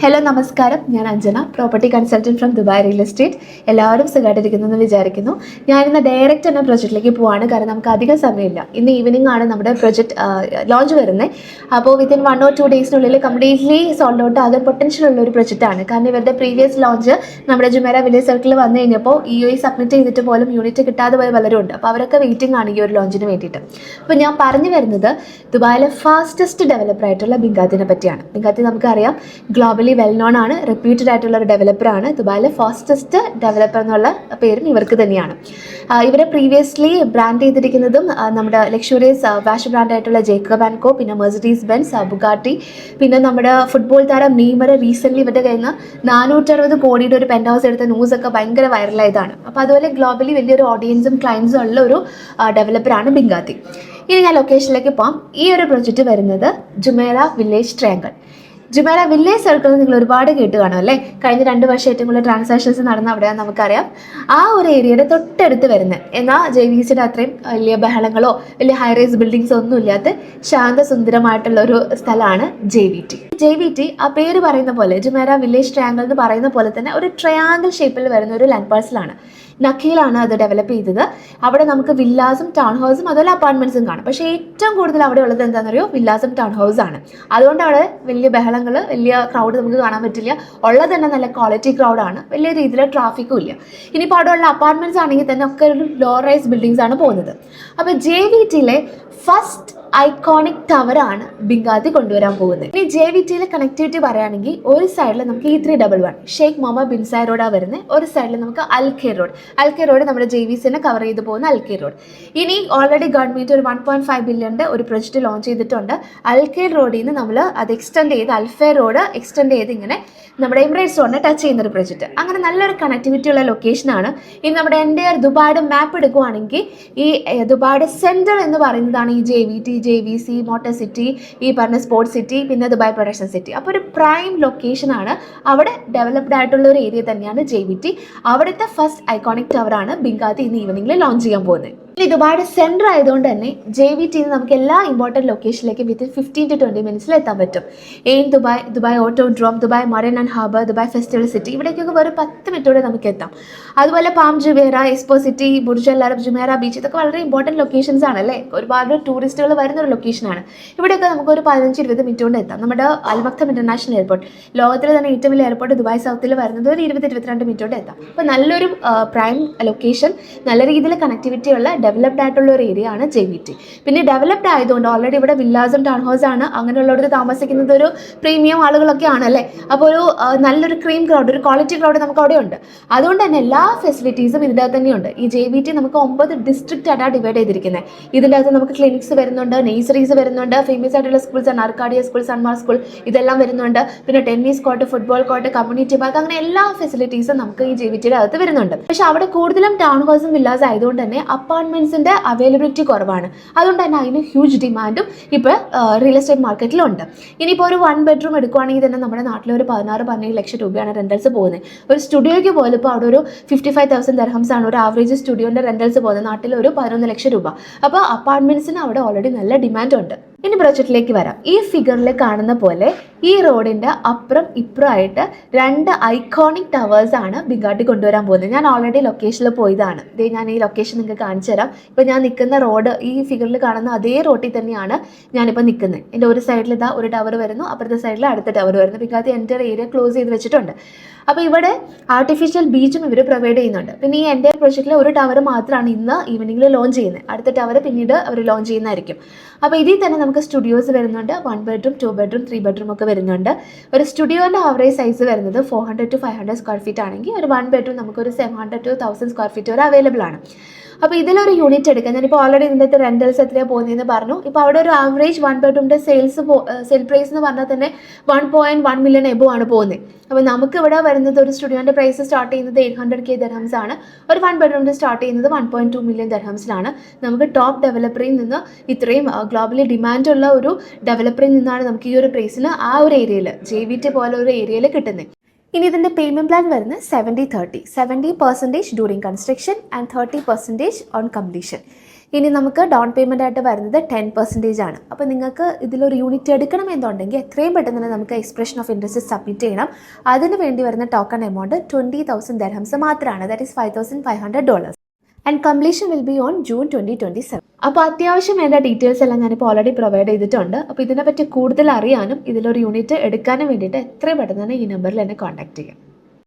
Hello നമസ്കാരം, ഞാൻ Anjana, property consultant from Dubai real estate. എല്ലാവരും സുഖമായിട്ടിരിക്കുന്നു വിചാരിക്കുന്നു. ഞാനിന്ന് ഡയറക്റ്റ് തന്നെ പ്രൊജക്റ്റിലേക്ക് പോവാണ്, കാരണം നമുക്ക് അധികം സമയമില്ല. ഇന്ന് ഈവനിങ് ആണ് നമ്മുടെ പ്രൊജക്റ്റ് ലോഞ്ച് വരുന്നത്. അപ്പോൾ വിത്തിൻ 1 or 2 ഡേയ്സിനുള്ളിൽ കംപ്ലീറ്റ്ലി സോൾഡ് ഔട്ട് ആകാൻ പൊട്ടൻഷ്യൽ ഉള്ള ഒരു പ്രൊജക്റ്റാണ്. കാരണം ഇവരുടെ പ്രീവിയസ് ലോഞ്ച് നമ്മുടെ ജുമേറ വില്ലേജ് സർക്കിൾ വന്നു കഴിഞ്ഞപ്പോൾ EOI സബ്മിറ്റ് ചെയ്തിട്ട് പോലും യൂണിറ്റ് കിട്ടാതെ പോയ പലരും ഉണ്ട്. അപ്പോൾ അവരൊക്കെ വെയിറ്റിംഗ് ആണ് ഈ ഒരു ലോഞ്ചിന് വേണ്ടിയിട്ട്. അപ്പോൾ ഞാൻ പറഞ്ഞു വരുന്നത് ദുബായിലെ ഫാസ്റ്റസ്റ്റ് ഡെവലപ്പർ ആയിട്ടുള്ള ബിങ്കാത്തിനെ പറ്റിയാണ്. ബിങ്കാത്തി നമുക്കറിയാം, ഗ്ലോബലി വെൽ നോൺ ആണ്, റെപ്യൂട്ടഡ് ആയിട്ടുള്ള ഒരു ഡെവലപ്പറാണ്. ദുബായിലെ ഫാസ്റ്റസ്റ്റ് ഡെവലപ്പർ എന്നുള്ള പേരും ഇവർക്ക് തന്നെയാണ്. ഇവരെ പ്രീവിയസ്ലി ബ്രാൻഡ് ചെയ്തിരിക്കുന്നതും നമ്മുടെ ലക്ഷറിയസ് വാഷ് ബ്രാൻഡായിട്ടുള്ള ജേക്കബ് ആൻഡ് കോ, പിന്നെ മെർസിഡീസ് ബെൻസ്, ബുഗാട്ടി, പിന്നെ നമ്മുടെ ഫുട്ബോൾ താരം നെയ്മർ റീസെൻ്റ്ലി ഇവരുടെ കയ്യിൽ നിന്ന് 460 കോടിയുടെ ഒരു പെൻറ്റ് ഹൗസ് എടുത്ത ന്യൂസൊക്കെ ഭയങ്കര വൈറലായതാണ്. അപ്പോൾ അതുപോലെ ഗ്ലോബലി വലിയൊരു ഓഡിയൻസും ക്ലയൻസും ഉള്ള ഒരു ഡെവലപ്പറാണ് ബിങ്കാത്തി. ഇനി ഞാൻ ലൊക്കേഷനിലേക്ക് പോകാം. ഈ ഒരു പ്രൊജക്റ്റ് വരുന്നത് Jumeirah village triangle. Jumeirah Village circle നിങ്ങൾ ഒരുപാട് കേട്ട് കാണും അല്ലേ? കഴിഞ്ഞ 2 വർഷം ഏറ്റവും കൂടുതൽ ട്രാൻസാക്ഷൻസ് നടന്ന അവിടെയാണ് നമുക്കറിയാം. ആ ഒരു ഏരിയയുടെ തൊട്ടടുത്ത് വരുന്നത്, എന്നാൽ JVCയുടെ അത്രയും വലിയ ബഹളങ്ങളോ വലിയ ഹൈറൈസ് ബിൽഡിങ്സോ ഒന്നും ഇല്ലാത്ത ശാന്തസുന്ദരമായിട്ടുള്ള ഒരു സ്ഥലമാണ് JVT. ആ പേര് പറയുന്ന പോലെ, ജുമേറ വില്ലേജ് ട്രയാങ്കിൾ എന്ന് പറയുന്ന പോലെ തന്നെ ഒരു ട്രയാങ്കിൾ ഷേപ്പിൽ വരുന്ന ഒരു ലാൻഡ് പാഴ്സലാണ്. നഖീലാണ് അത് ഡെവലപ്പ് ചെയ്തത്. അവിടെ നമുക്ക് വില്ലാസും ടൗൺ ഹൗസും അതുപോലെ അപ്പാർട്ട്മെന്റ്സും കാണും. പക്ഷേ ഏറ്റവും കൂടുതൽ അവിടെ ഉള്ളത് എന്താണെന്നറിയോ? വില്ലാസും ടൗൺ ഹൗസാണ്. അതുകൊണ്ട് അവിടെ വലിയ ബഹളങ്ങൾ, വലിയ ക്രൗഡ് നമുക്ക് കാണാൻ പറ്റില്ല. ഉള്ളത് തന്നെ നല്ല ക്വാളിറ്റി ക്രൗഡാണ്, വലിയ രീതിയിൽ ട്രാഫിക്കും ഇല്ല. ഇനിയിപ്പോൾ അവിടെ ഉള്ള അപ്പാർട്ട്മെന്റ്സ് ആണെങ്കിൽ തന്നെ ഒക്കെ ഒരു ലോ റൈസ് ബിൽഡിങ്സ് ആണ് പോകുന്നത്. അപ്പോൾ JVTയിലെ ഫസ്റ്റ് ഐക്കോണിക് ടവറാണ് ബിങ്കാത്തി കൊണ്ടുവരാൻ പോകുന്നത്. ഇനി JVTയിലെ കണക്ടിവിറ്റി പറയുകയാണെങ്കിൽ, ഒരു സൈഡിൽ നമുക്ക് E311 ഷെയ്ഖ് മുഹമ്മദ് ബിൻ സായ് റോഡാണ് വരുന്നത്. ഒരു സൈഡിൽ നമുക്ക് അൽഖേർ റോഡ് നമ്മുടെ JVCനെ കവർ ചെയ്ത് പോകുന്ന അൽഖേർ റോഡ്. ഇനി ഓൾറെഡി ഗവൺമെൻറ് ഒരു 1.5 ബില്യൻ്റെ ഒരു പ്രൊജക്റ്റ് ലോഞ്ച് ചെയ്തിട്ടുണ്ട്. അൽഖേർ റോഡിൽ നിന്ന് നമ്മൾ അത് എക്സ്റ്റെൻഡ് ചെയ്ത് അൽഫേർ റോഡ് എക്സ്റ്റെൻഡ് ചെയ്ത് ഇങ്ങനെ നമ്മുടെ എമിറേറ്റ്സ് റോഡിനെ ടച്ച് ചെയ്യുന്ന ഒരു പ്രൊജക്റ്റ്. അങ്ങനെ നല്ലൊരു കണക്ടിവിറ്റി ഉള്ള ലൊക്കേഷനാണ്. ഇനി നമ്മുടെ എൻ്റയർ ദുബായുടെ മാപ്പ് എടുക്കുവാണെങ്കിൽ, ഈ ദുബായുടെ സെൻറ്റർ എന്ന് പറയുന്നതാണ് ഈ JVC, മോട്ടോർ സിറ്റി, ഈ പറഞ്ഞ സ്പോർട്സ് സിറ്റി, പിന്നെ ദുബായ് പ്രൊഡക്ഷൻ സിറ്റി. അപ്പോൾ ഒരു പ്രൈം ലൊക്കേഷനാണ്. അവിടെ ഡെവലപ്ഡ് ആയിട്ടുള്ള ഒരു ഏരിയ തന്നെയാണ് JVT. അവിടുത്തെ ഫസ്റ്റ് ഐക്കോണിക് ടവറാണ് ബിങ്കാത്തി ഇന്ന് ഈവനിങ്ങിൽ ലോഞ്ച് ചെയ്യാൻ പോകുന്നത്. ഇനി ദുബായുടെ സെൻറ്റർ ആയതുകൊണ്ട് തന്നെ JVTയിൽ നമുക്ക് എല്ലാ ഇമ്പോർട്ടൻറ്റ് ലൊക്കേഷനിലേക്ക് വിത്തിൻ 15 to 20 മിനിറ്റ്സിൽ എത്താൻ പറ്റും. Dubai Autodrome, Dubai Marine and Harbour, Dubai Festival City, ഇവിടേക്കൊക്കെ വെറും 10 മിനിറ്റോടെ നമുക്ക് എത്താം. അതുപോലെ Palm Jumeirah, Expo City, Burj Al Arab, Jumeirah beach, ഇതൊക്കെ വളരെ ഇമ്പോർട്ടൻറ്റ് ലൊക്കേഷൻസ് ആണല്ലേ. ഒരുപാട് ടൂറിസ്റ്റുകൾ വരുന്ന ഒരു ലൊക്കേഷനാണ്. ഇവിടെയൊക്കെ നമുക്ക് ഒരു 15-20 മിനിറ്റ് കൊണ്ട് എത്താം. നമ്മുടെ അൽ മക്തം ഇന്റർനാഷണൽ എയർപോർട്ട്, ലോകത്തിലെ തന്നെ ഏറ്റവും വലിയ എയർപോർട്ട് ദുബായ് സൗത്തിൽ വരുന്നത്, ഒരു 20-22 മിനിറ്റ് കൊണ്ട് എത്താം. അപ്പോൾ നല്ലൊരു പ്രൈം ലൊക്കേഷൻ, നല്ല രീതിയിൽ കണക്ടിവിറ്റി ഉള്ള ഡെവലപ്ഡ് ആയിട്ടുള്ള ഒരു ഏരിയ ആണ് JVT. പിന്നെ ഡെവലപ്ഡ് ആയതുകൊണ്ട് ഓൾറെഡി ഇവിടെ വില്ലാസും ടൗൺ ഹൗസ് ആണ്. അങ്ങനെയുള്ളവർക്ക് താമസിക്കുന്നത് ഒരു പ്രീമിയം ആളുകളൊക്കെ ആണല്ലേ. അപ്പോൾ ഒരു നല്ലൊരു ക്രീം ക്രൗഡ്, ഒരു ക്വാളിറ്റി ക്രൗഡ് നമുക്ക് അവിടെ ഉണ്ട്. അതുകൊണ്ട് തന്നെ എല്ലാ ഫെസിലിറ്റീസും ഇതിൻ്റെ അകത്ത് തന്നെയുണ്ട്. ഈ JVT നമുക്ക് 9 ഡിസ്ട്രിക്റ്റ് ആയിട്ടാണ് ഡിവൈഡ് ചെയ്തിരിക്കുന്നത്. ഇതിൻ്റെ അകത്ത് നമുക്ക് ക്ലിനിക്സ് വരുന്നുണ്ട്, നേഴ്സറീസ് വരുന്നുണ്ട്, ഫേമസ് ആയിട്ടുള്ള സ്കൂൾസ് ആണ്, ആർക്കാഡിയ സ്കൂൾ, സൺമാർ സ്കൂൾ, ഇതെല്ലാം വരുന്നുണ്ട്. പിന്നെ tennis court, football court, community park, അങ്ങനെ എല്ലാ ഫെസിലിറ്റീസും നമുക്ക് ഈ JVTയുടെ അകത്ത് വരുന്നുണ്ട്. പക്ഷെ അവിടെ കൂടുതലും ടൗൺ ഹൗസും വില്ലാസ് ആയതുകൊണ്ട് തന്നെ അപ്പാർട്ട്മെന്റ്സിന്റെ അവൈലബിലിറ്റി കുറവാണ്. അതുകൊണ്ട് തന്നെ അതിന് ഹ്യൂജ് ഡിമാൻഡും ഇപ്പോൾ റിയൽ എസ്റ്റേറ്റ് മാർക്കറ്റിലുണ്ട്. ഇനിയിപ്പോൾ ഒരു 1 ബെഡ്റൂം എടുക്കുകയാണെങ്കിൽ തന്നെ നമ്മുടെ നാട്ടിൽ ഒരു 16-17 ലക്ഷം രൂപയാണ് റെന്റൽസ് പോകുന്നത്. ഒരു സ്റ്റുഡിയോയ്ക്ക് പോലും ഇപ്പോൾ അവിടെ ഒരു 55,000 ദിർഹംസ് ആണ് ഒരു ആവറേജ് സ്റ്റുഡിയോന്റെ റെന്റൽസ് പോകുന്നത്. നാട്ടിൽ ഒരു 11 ലക്ഷം രൂപ. അപ്പോൾ അപ്പാർട്ട്മെന്റ്സിന് അവിടെ ഓൾറെഡി നല്ല ഡിമാൻഡ് ഉണ്ട്. ഇനി പ്രൊജക്റ്റിലേക്ക് വരാം. ഈ ഫിഗറിൽ കാണുന്ന പോലെ ഈ റോഡിന്റെ അപ്പുറം ഇപ്പുറമായിട്ട് 2 ഐക്കോണിക് ടവേഴ്സ് ആണ് ബിങ്കാത്തി കൊണ്ടുവരാൻ പോകുന്നത്. ഞാൻ ഓൾറെഡി ലൊക്കേഷനിൽ പോയതാണ്. ഞാൻ ഈ ലൊക്കേഷൻ നിങ്ങൾക്ക് കാണിച്ചു തരാം. ഇപ്പോൾ ഞാൻ നിൽക്കുന്ന റോഡ്, ഈ ഫിഗറിൽ കാണുന്ന അതേ റോഡിൽ തന്നെയാണ് ഞാനിപ്പോൾ നിൽക്കുന്നത്. എൻ്റെ ഒരു സൈഡിൽ ഇതാ ഒരു ടവർ വരുന്നു, അപ്പുറത്തെ സൈഡിൽ അടുത്ത ടവർ വരുന്നു. ബിങ്കാത്തി എൻ്റർ ഏരിയ ക്ലോസ് ചെയ്ത് വെച്ചിട്ടുണ്ട്. അപ്പോൾ ഇവിടെ ആർട്ടിഫിഷ്യൽ ബീച്ചും ഇവർ പ്രൊവൈഡ് ചെയ്യുന്നുണ്ട്. പിന്നെ ഈ എൻ്റെ പ്രൊജക്റ്റിൽ ഒരു ടവർ മാത്രമാണ് ഇന്ന് ഈവനിങ്ങിൽ ലോഞ്ച് ചെയ്യുന്നത്. അടുത്ത ടവർ പിന്നീട് അവർ ലോഞ്ച് ചെയ്യുന്നതായിരിക്കും. അപ്പോൾ ഇതിൽ തന്നെ നമുക്ക് സ്റ്റുഡിയോസ് വരുന്നുണ്ട്. 1 ബെഡ്റൂം, 2 ബെഡ്റൂം, 3 ബെഡ്റൂം ഒക്കെ വരുന്നുണ്ട്. ഒരു സ്റ്റുഡിയോൻ്റെ ആവറേജ് സൈസ് വരുന്നത് 400 to 500 സ്ക്വയർ ഫീറ്റ് ആണെങ്കിൽ, ഒരു 1 ബെഡ്റൂം നമുക്കൊരു 700 to 1000 സ്ക്വയർ ഫീറ്റ് വരെ അവൈലബിൾ ആണ്. അപ്പോൾ ഇതിലൊരു യൂണിറ്റ് എടുക്കാം. ഞാനിപ്പോൾ ഓൾറെഡി ഇതിൻ്റെ റെന്റൽസ് എത്രയാണ് പോകുന്നതെന്ന് പറഞ്ഞു. ഇപ്പോൾ അവിടെ ഒരു ആവറേജ് 1 ബെഡ്റൂമിൻ്റെ സെയിൽ പ്രൈസ് എന്ന് പറഞ്ഞാൽ തന്നെ 1.1 മില്യൺ എബോ ആണ് പോകുന്നത്. അപ്പോൾ നമുക്ക് ഇവിടെ വരുന്നത് ഒരു സ്റ്റുഡിയോൻ്റെ പ്രൈസ് സ്റ്റാർട്ട് ചെയ്യുന്നത് 800K ദിർഹംസ് ആണ്. ഒരു 1 ബെഡ്റൂമിൻ്റെ സ്റ്റാർട്ട് ചെയ്യുന്നത് 1.2 മില്യൺ ദിർഹംസിലാണ്. നമുക്ക് ടോപ്പ് ഡെവലപ്പറിൽ നിന്ന്, ഇത്രയും ഗ്ലോബലി ഡിമാൻഡുള്ള ഒരു ഡെവലപ്പറിൽ നിന്നാണ് നമുക്ക് ഈ ഒരു പ്രൈസിന് ആ ഒരു ഏരിയയിൽ, JVT പോലെ ഒരു ഏരിയയിൽ കിട്ടുന്നത്. ഇനി ഇതിൻ്റെ പേയ്മെൻറ്റ് പ്ലാൻ വരുന്നത് 70-30, 70% during construction and 30% on completion. ഇനി നമുക്ക് ഡൗൺ പേയ്മെൻ്റ് ആയിട്ട് വരുന്നത് 10% ആണ്. അപ്പോൾ നിങ്ങൾക്ക് ഇതിലൊരു യൂണിറ്റ് എടുക്കണമെന്നുണ്ടെങ്കിൽ എത്രയും പെട്ടെന്ന് തന്നെ നമുക്ക് എക്സ്പ്രഷൻ ഓഫ് ഇൻട്രസ്റ്റ് സബ്മിറ്റ് ചെയ്യണം. അതിന് വേണ്ടി വരുന്ന ടോക്കൺ എമൗണ്ട് 20,000 dirhams മാത്രമാണ്. That is $5,500. And completion will be on June 2027. അപ്പോൾ അത്യാവശ്യം വേണ്ട ഡീറ്റെയിൽസ് എല്ലാം ഞാനിപ്പോൾ ഓൾറെഡി പ്രൊവൈഡ് ചെയ്തിട്ടുണ്ട്. അപ്പോൾ ഇതിനെപ്പറ്റി കൂടുതൽ അറിയാനും ഇതിലൊരു യൂണിറ്റ് എടുക്കാനും വേണ്ടിയിട്ട് എത്രയും പെട്ടെന്ന് തന്നെ ഈ നമ്പറിൽ എന്നെ കോൺടാക്ട് ചെയ്യാം.